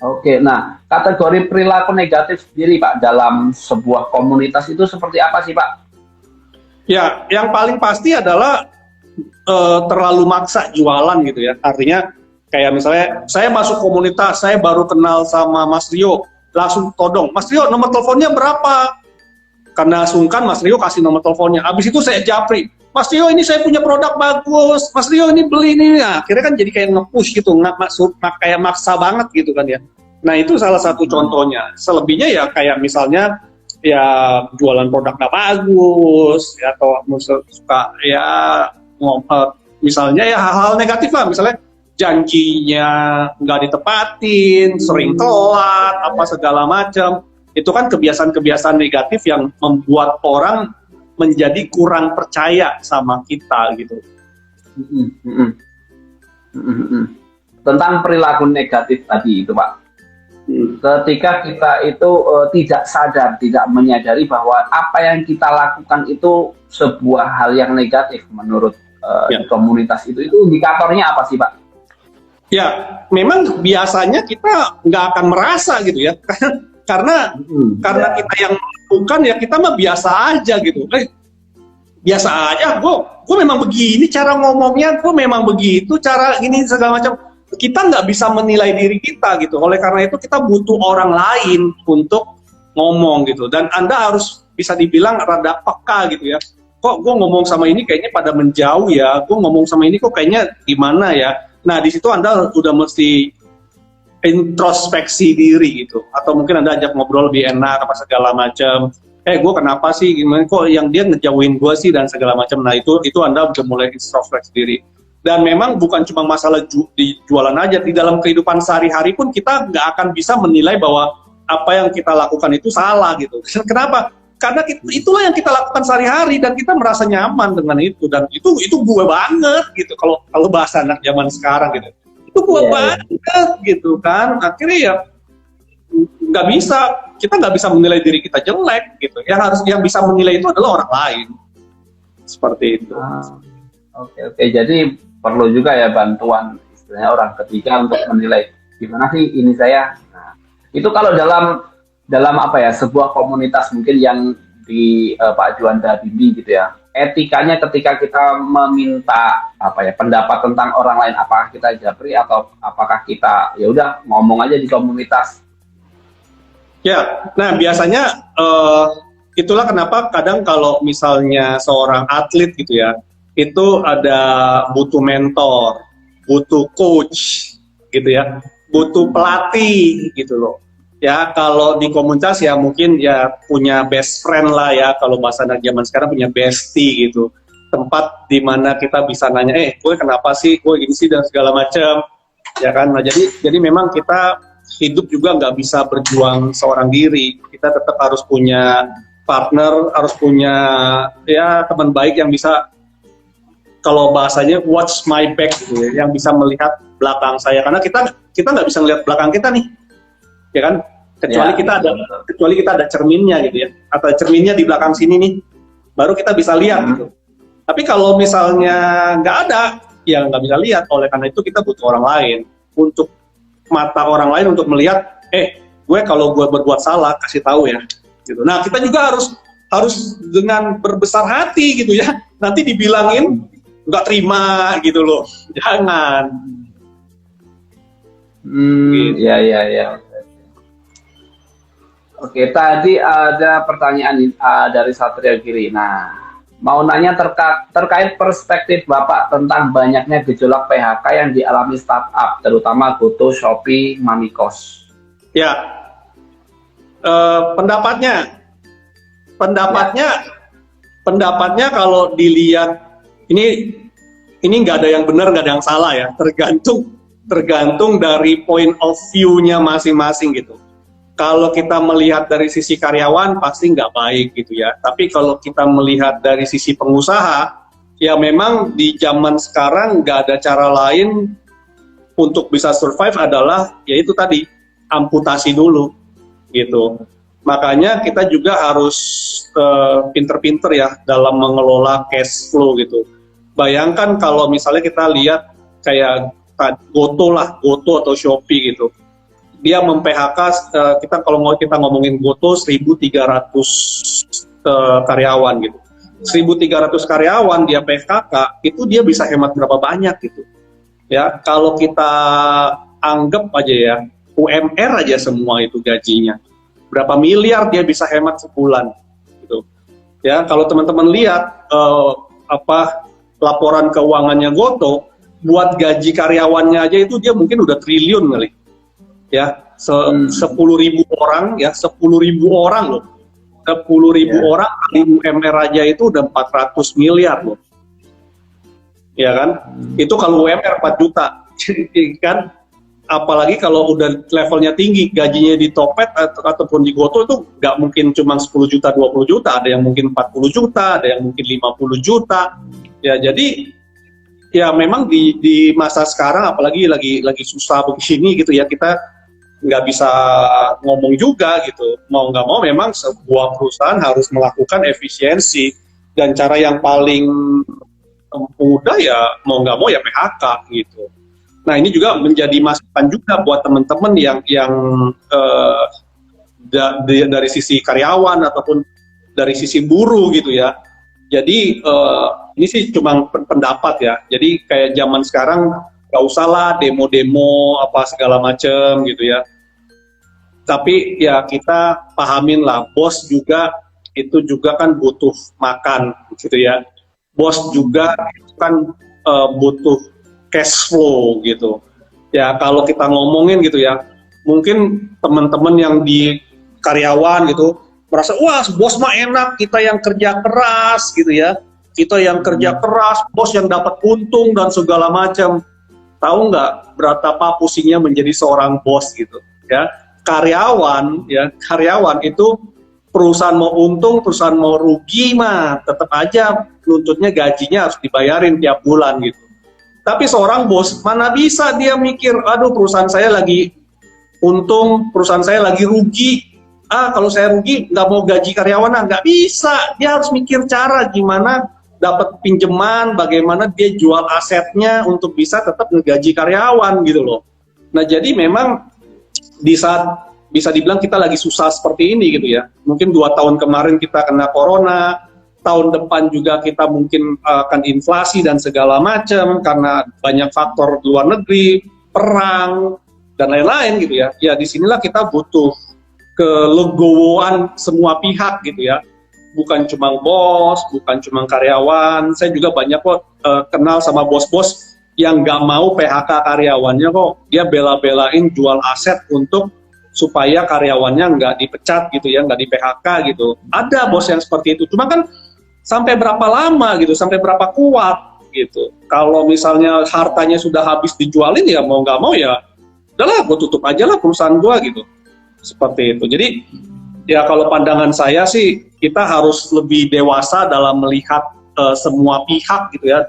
Oke, nah kategori perilaku negatif sendiri Pak dalam sebuah komunitas itu seperti apa sih Pak? Ya, yang paling pasti adalah terlalu maksa jualan gitu ya. Artinya kayak misalnya saya masuk komunitas, saya baru kenal sama Mas Rio, langsung todong, Mas Rio nomor teleponnya berapa? Karena sungkan, Mas Rio kasih nomor teleponnya. Abis itu saya japri, Mas Rio ini saya punya produk bagus, Mas Rio ini beli ini. Nah, akhirnya kan jadi kayak nge-push gitu, kayak maksa banget gitu kan ya. Nah itu salah satu contohnya. Selebihnya ya kayak misalnya ya jualan produk nggak bagus, ya, atau suka ya misalnya ya hal-hal negatif lah, misalnya janjinya nggak ditepatin, sering telat, apa segala macam. Itu kan kebiasaan-kebiasaan negatif yang membuat orang menjadi kurang percaya sama kita gitu. Tentang perilaku negatif tadi itu Pak. Ketika kita itu tidak sadar, tidak menyadari bahwa apa yang kita lakukan itu sebuah hal yang negatif menurut di komunitas itu indikatornya apa sih Pak? Ya, memang biasanya kita nggak akan merasa gitu ya, karena kita yang melakukan ya kita mah biasa aja gitu. Biasa aja, gue memang begini cara ngomongnya, gue memang begitu cara ini segala macam. Kita nggak bisa menilai diri kita gitu. Oleh karena itu kita butuh orang lain untuk ngomong gitu. Dan Anda harus bisa dibilang rada peka gitu ya. Kok gue ngomong sama ini kayaknya pada menjauh ya. Gue ngomong sama ini kok kayaknya gimana ya. Nah di situ Anda udah mesti introspeksi diri gitu. Atau mungkin Anda ajak ngobrol lebih enak apa segala macam. Gue kenapa sih gimana kok yang dia ngejauhin gue sih dan segala macam. Nah itu Anda udah mulai introspeksi diri. Dan memang bukan cuma masalah di jualan aja, di dalam kehidupan sehari-hari pun kita nggak akan bisa menilai bahwa apa yang kita lakukan itu salah gitu. Kenapa? Karena itulah yang kita lakukan sehari-hari dan kita merasa nyaman dengan itu, dan itu gue banget gitu. Kalau bahasa anak zaman sekarang gitu, itu gue banget gitu kan. Akhirnya ya kita nggak bisa menilai diri kita jelek gitu. Yang bisa menilai itu adalah orang lain. Seperti itu. Oke. Jadi perlu juga ya bantuan istilahnya orang ketiga untuk menilai gimana sih ini saya. Nah, itu kalau dalam apa ya sebuah komunitas mungkin yang di Pak Juanda bimbing gitu ya. Etikanya ketika kita meminta apa ya pendapat tentang orang lain, apakah kita japri atau apakah kita ya udah ngomong aja di komunitas. Ya, nah biasanya itulah kenapa kadang kalau misalnya seorang atlet gitu ya, itu ada butuh mentor, butuh coach gitu ya, butuh pelatih gitu loh. Ya kalau di komunitas ya mungkin ya punya best friend lah ya, kalau bahasa anak zaman sekarang punya bestie gitu. Tempat di mana kita bisa nanya, gue kenapa sih, gue gini sih dan segala macam. Ya kan, nah jadi memang kita hidup juga nggak bisa berjuang seorang diri. Kita tetap harus punya partner, harus punya ya teman baik yang bisa, kalau bahasanya watch my back gitu ya, yang bisa melihat belakang saya, karena kita nggak bisa melihat belakang kita nih, ya kan, kecuali kita ada cerminnya gitu ya, atau cerminnya di belakang sini nih, baru kita bisa lihat gitu. Tapi kalau misalnya nggak ada, ya nggak bisa lihat. Oleh karena itu kita butuh orang lain, untuk mata orang lain untuk melihat, gue kalau gue berbuat salah kasih tahu ya, gitu. Nah kita juga harus dengan berbesar hati gitu ya, nanti dibilangin nggak terima gitu loh, jangan. Gitu. Ya. Oke, tadi ada pertanyaan dari Satria Giri. Nah, mau nanya terkait perspektif Bapak tentang banyaknya gejolak PHK yang dialami startup, terutama GoTo, Shopee, Mamikos. Ya, pendapatnya kalau dilihat, ini nggak ada yang benar, nggak ada yang salah ya, tergantung dari point of view-nya masing-masing gitu. Kalau kita melihat dari sisi karyawan pasti nggak baik gitu ya, tapi kalau kita melihat dari sisi pengusaha, ya memang di zaman sekarang nggak ada cara lain untuk bisa survive adalah yaitu tadi, amputasi dulu gitu. Makanya kita juga harus pinter-pinter ya dalam mengelola cash flow gitu. Bayangkan kalau misalnya kita lihat kayak GoTo atau Shopee gitu, dia mem-PHK, kalau kita ngomongin GoTo 1.300 karyawan gitu, 1.300 karyawan dia PHK, itu dia bisa hemat berapa banyak gitu ya. Kalau kita anggap aja ya, UMR aja semua itu gajinya berapa miliar dia bisa hemat sebulan gitu. Ya, kalau teman-teman lihat apa laporan keuangannya Goto, buat gaji karyawannya aja itu dia mungkin udah triliun kali. Ya, 10.000 orang ya, 10.000 orang loh. 10.000 orang kali UMR aja itu udah 400 miliar loh. Ya kan? Itu kalau UMR 4 juta. Kan? Apalagi kalau udah levelnya tinggi, gajinya di Topet ataupun di Goto itu nggak mungkin cuma 10 juta, 20 juta, ada yang mungkin 40 juta, ada yang mungkin 50 juta. Ya, jadi ya memang di masa sekarang apalagi lagi susah begini gitu ya, kita nggak bisa ngomong juga gitu. Mau nggak mau memang sebuah perusahaan harus melakukan efisiensi, dan cara yang paling mudah ya mau nggak mau ya PHK gitu. Nah, ini juga menjadi masukan juga buat teman-teman yang dari sisi karyawan ataupun dari sisi buruh gitu ya. Jadi ini sih cuma pendapat ya. Jadi kayak zaman sekarang nggak usah lah demo-demo apa segala macem gitu ya. Tapi ya kita pahamin lah, bos juga itu juga kan butuh makan gitu ya. Bos juga kan butuh cash flow gitu. Ya kalau kita ngomongin gitu ya, mungkin teman-teman yang di karyawan gitu merasa wah bos mah enak, kita yang kerja keras gitu ya. Kita yang kerja keras, bos yang dapat untung dan segala macam. Tahu nggak berapa pusingnya menjadi seorang bos gitu ya. Karyawan itu perusahaan mau untung, perusahaan mau rugi mah tetap aja nuntutnya gajinya harus dibayarin tiap bulan gitu. Tapi seorang bos mana bisa dia mikir, aduh perusahaan saya lagi untung, perusahaan saya lagi rugi. Kalau saya rugi nggak mau gaji karyawan, nggak bisa. Dia harus mikir cara gimana dapat pinjaman, bagaimana dia jual asetnya untuk bisa tetap ngegaji karyawan gitu loh. Nah jadi memang di saat bisa dibilang kita lagi susah seperti ini gitu ya. Mungkin 2 tahun kemarin kita kena corona, tahun depan juga kita mungkin akan inflasi dan segala macam karena banyak faktor luar negeri, perang dan lain-lain gitu ya. Ya disinilah kita butuh kelegowoan semua pihak gitu ya. Bukan cuma bos, bukan cuma karyawan. Saya juga banyak kok kenal sama bos-bos yang nggak mau PHK karyawannya kok. Dia bela-belain jual aset untuk supaya karyawannya nggak dipecat gitu ya, nggak di PHK gitu. Ada bos yang seperti itu. Cuma kan sampai berapa lama gitu, sampai berapa kuat gitu. Kalau misalnya hartanya sudah habis dijualin ya mau nggak mau ya udahlah gue tutup aja lah perusahaan gue gitu. Seperti itu. Jadi ya kalau pandangan saya sih kita harus lebih dewasa dalam melihat semua pihak gitu ya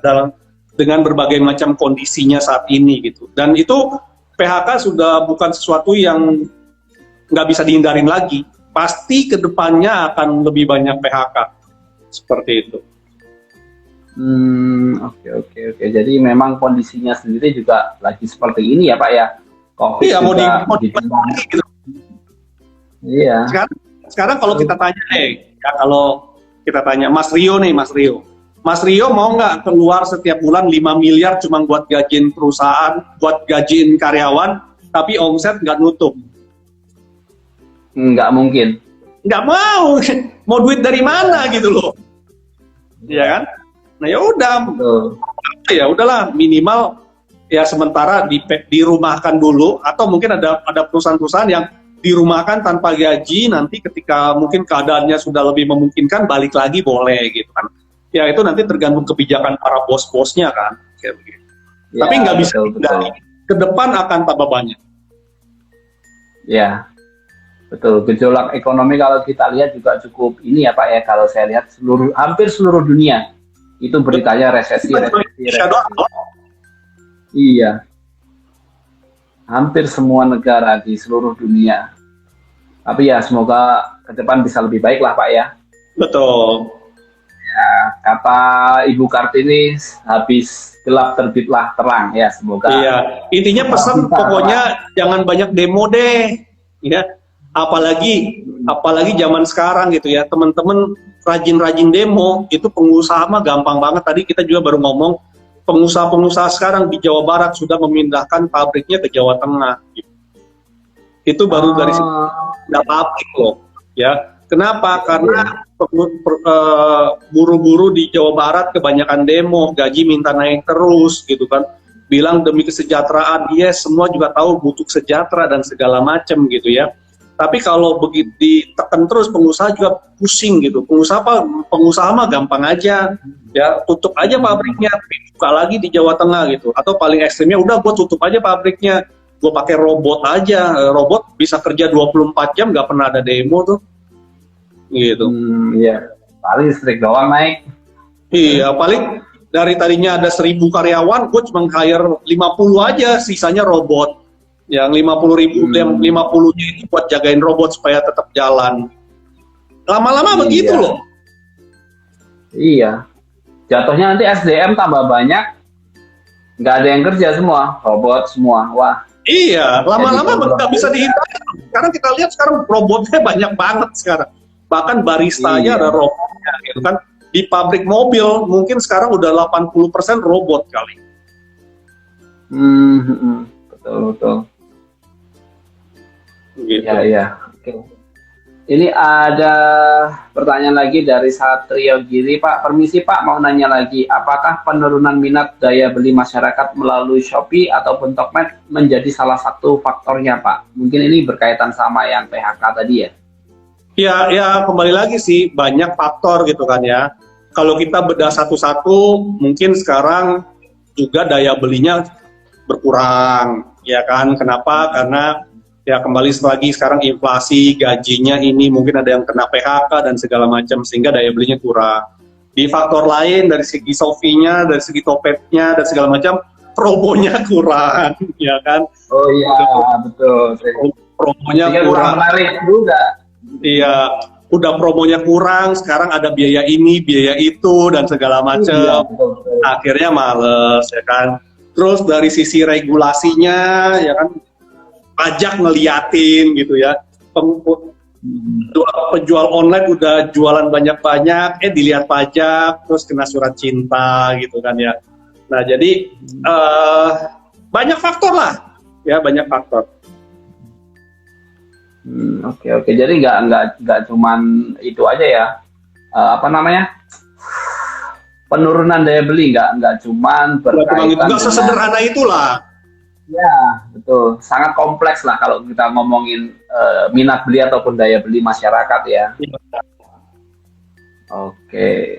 dengan berbagai macam kondisinya saat ini gitu. Dan itu PHK sudah bukan sesuatu yang nggak bisa dihindarin lagi. Pasti kedepannya akan lebih banyak PHK. Seperti itu. Oke. Jadi memang kondisinya sendiri juga lagi seperti ini ya Pak ya. COVID iya, juga mau di gitu. Iya. Sekarang kalau kita tanya kalau kita tanya Mas Rio nih, Mas Rio mau nggak keluar setiap bulan 5 miliar cuma buat gajiin perusahaan, buat gajiin karyawan, tapi omset nggak nutup? Nggak mungkin. Nggak mau duit dari mana gitu loh, ya kan? Nah ya udah, ya udahlah minimal ya sementara dirumahkan dulu, atau mungkin ada perusahaan-perusahaan yang dirumahkan tanpa gaji, nanti ketika mungkin keadaannya sudah lebih memungkinkan balik lagi boleh gitu kan? Ya itu nanti tergantung kebijakan para bos-bosnya kan, kayak begitu. Ya, tapi nggak bisa dari ke depan akan tambah banyak. Ya. Betul, gejolak ekonomi kalau kita lihat juga cukup ini ya Pak ya, kalau saya lihat hampir seluruh dunia itu beritanya resesi. Iya, hampir semua negara di seluruh dunia. Tapi ya semoga ke depan bisa lebih baik lah Pak ya. Betul. Ya, kata Ibu Kartini, habis gelap terbitlah terang ya, semoga. Iya, intinya pesan pokoknya jangan banyak demo deh, ya. Apalagi zaman sekarang gitu ya, teman-teman rajin-rajin demo, itu pengusaha mah gampang banget. Tadi kita juga baru ngomong, pengusaha-pengusaha sekarang di Jawa Barat sudah memindahkan pabriknya ke Jawa Tengah gitu. Itu baru dari pabrik loh ya. Kenapa? Karena buru-buru di Jawa Barat kebanyakan demo, gaji minta naik terus gitu kan. Bilang demi kesejahteraan, yes, semua juga tahu butuh sejahtera dan segala macam gitu ya. Tapi kalau begitu ditekan terus, pengusaha juga pusing gitu. Pengusaha mah gampang aja, ya tutup aja pabriknya, buka lagi di Jawa Tengah gitu. Atau paling ekstrimnya udah gue tutup aja pabriknya, gue pakai robot aja. Robot bisa kerja 24 jam, nggak pernah ada demo tuh, gitu. Iya, paling listrik doang naik. Iya, paling dari tadinya ada 1.000 karyawan, gue cuma hire 50 aja, sisanya robot. Yang 50.000, yang 50-nya itu buat jagain robot supaya tetap jalan. Lama-lama begitu loh. Iya. Jatuhnya nanti SDM tambah banyak, nggak ada yang kerja semua, robot semua. Wah. Iya, lama-lama nggak bisa dihindari. Sekarang kita lihat sekarang robotnya banyak banget sekarang. Bahkan baristanya ada robotnya, gitu kan. Di pabrik mobil mungkin sekarang udah 80% robot kali. Betul. Gitu. Ya. Oke. Ini ada pertanyaan lagi dari Satrio Giri, Pak. Permisi Pak, mau nanya lagi, apakah penurunan minat daya beli masyarakat melalui Shopee ataupun Tokped menjadi salah satu faktornya, Pak? Mungkin ini berkaitan sama yang PHK tadi ya? Ya kembali lagi sih, banyak faktor gitu kan ya. Kalau kita bedah satu-satu, mungkin sekarang juga daya belinya berkurang, ya kan? Kenapa? Karena ya kembali lagi sekarang inflasi, gajinya ini mungkin ada yang kena PHK dan segala macam, sehingga daya belinya kurang. Di faktor lain, dari segi Shopee-nya, dari segi Tokped-nya dan segala macam, promonya kurang, ya kan? Oh iya, betul. Promonya kurang. Menarik juga. Iya, udah promonya kurang, sekarang ada biaya ini, biaya itu, dan segala macam. Akhirnya males, ya kan? Terus dari sisi regulasinya, ya kan, pajak ngeliatin gitu ya. Penjual online udah jualan banyak-banyak, dilihat pajak, terus kena surat cinta gitu kan ya. Nah jadi banyak faktor lah, ya banyak faktor. Oke. Jadi nggak cuman itu aja ya. Penurunan daya beli nggak cuman berkaitan Nggak sesederhana itulah. Ya, betul. Sangat kompleks lah kalau kita ngomongin minat beli ataupun daya beli masyarakat ya. Oke,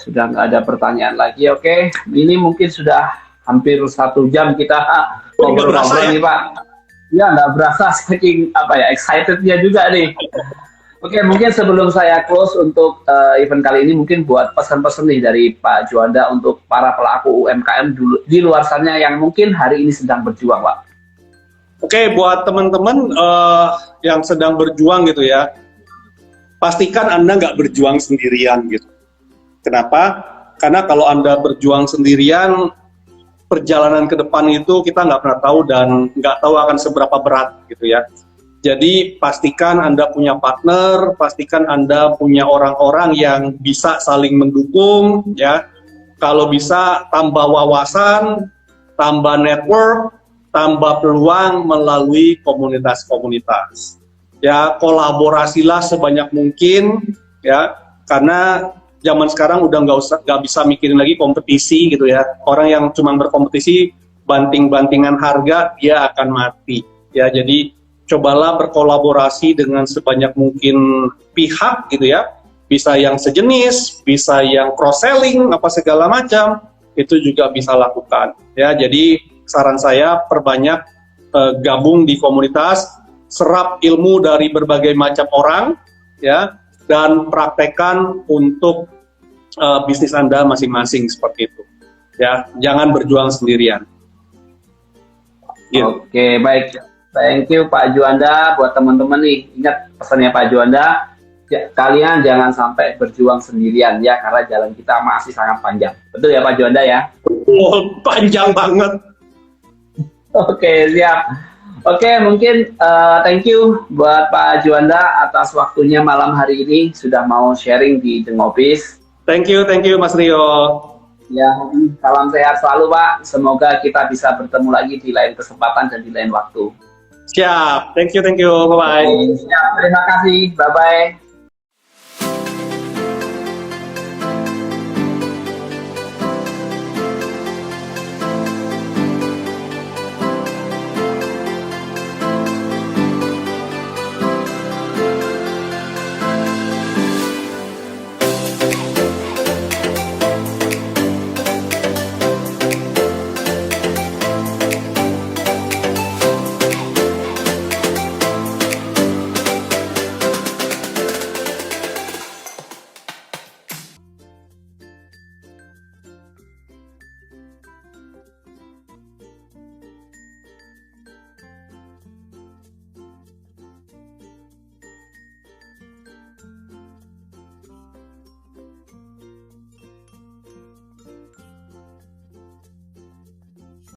sudah nggak ada pertanyaan lagi. Oke, ini mungkin sudah hampir 1 jam kita ngobrol-ngobrol nih Pak. Ya, nggak berasa saking excitednya juga nih. Oke, mungkin sebelum saya close untuk event kali ini, mungkin buat pesan-pesan nih dari Pak Juanda untuk para pelaku UMKM di luar sana yang mungkin hari ini sedang berjuang, Pak. Oke, buat teman-teman yang sedang berjuang gitu ya, pastikan Anda nggak berjuang sendirian gitu. Kenapa? Karena kalau Anda berjuang sendirian, perjalanan ke depan itu kita nggak pernah tahu dan nggak tahu akan seberapa berat gitu ya. Jadi pastikan Anda punya partner, pastikan Anda punya orang-orang yang bisa saling mendukung ya. Kalau bisa tambah wawasan, tambah network, tambah peluang melalui komunitas-komunitas. Ya, kolaborasilah sebanyak mungkin ya, karena zaman sekarang udah nggak bisa mikirin lagi kompetisi gitu ya. Orang yang cuma berkompetisi banting-bantingan harga, dia akan mati. Ya, jadi cobalah berkolaborasi dengan sebanyak mungkin pihak gitu ya. Bisa yang sejenis, bisa yang cross-selling, apa segala macam, itu juga bisa lakukan. Ya, jadi saran saya perbanyak gabung di komunitas, serap ilmu dari berbagai macam orang, ya, dan praktekkan untuk bisnis Anda masing-masing seperti itu. Ya, jangan berjuang sendirian. Gitu. Oke, baik. Thank you Pak Juanda. Buat teman-teman nih, ingat pesannya Pak Juanda, kalian jangan sampai berjuang sendirian ya, karena jalan kita masih sangat panjang. Betul ya Pak Juanda ya? Oh, panjang banget. Oke, siap. Oke, mungkin thank you buat Pak Juanda atas waktunya malam hari ini sudah mau sharing di The Ngopis. Thank you Mas Rio. Ya, salam sehat selalu Pak. Semoga kita bisa bertemu lagi di lain kesempatan dan di lain waktu. Siap. Thank you. Bye-bye. Oke, siap. Terima kasih. Bye-bye.